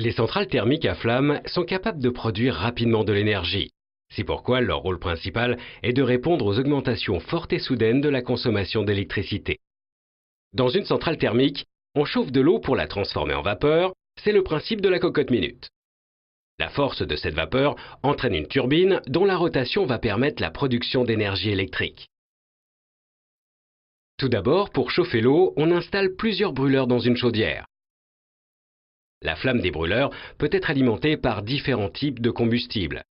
Les centrales thermiques à flamme sont capables de produire rapidement de l'énergie. C'est pourquoi leur rôle principal est de répondre aux augmentations fortes et soudaines de la consommation d'électricité. Dans une centrale thermique, on chauffe de l'eau pour la transformer en vapeur, c'est le principe de la cocotte minute. La force de cette vapeur entraîne une turbine dont la rotation va permettre la production d'énergie électrique. Tout d'abord, pour chauffer l'eau, on installe plusieurs brûleurs dans une chaudière. La flamme des brûleurs peut être alimentée par différents types de combustibles.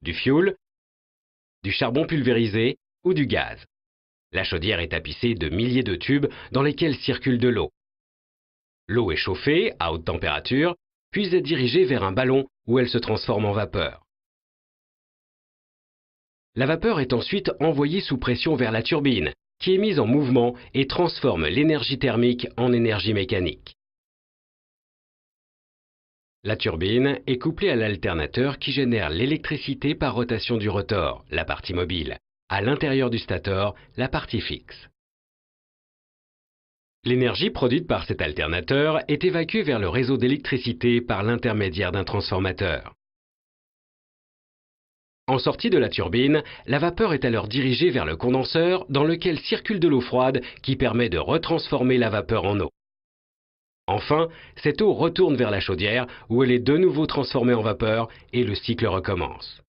Du fioul, du charbon pulvérisé ou du gaz. La chaudière est tapissée de milliers de tubes dans lesquels circule de l'eau. L'eau est chauffée à haute température, puis est dirigée vers un ballon où elle se transforme en vapeur. La vapeur est ensuite envoyée sous pression vers la turbine, qui est mise en mouvement et transforme l'énergie thermique en énergie mécanique. La turbine est couplée à l'alternateur qui génère l'électricité par rotation du rotor, la partie mobile, à l'intérieur du stator, la partie fixe. L'énergie produite par cet alternateur est évacuée vers le réseau d'électricité par l'intermédiaire d'un transformateur. En sortie de la turbine, la vapeur est alors dirigée vers le condenseur dans lequel circule de l'eau froide qui permet de retransformer la vapeur en eau. Enfin, cette eau retourne vers la chaudière où elle est de nouveau transformée en vapeur et le cycle recommence.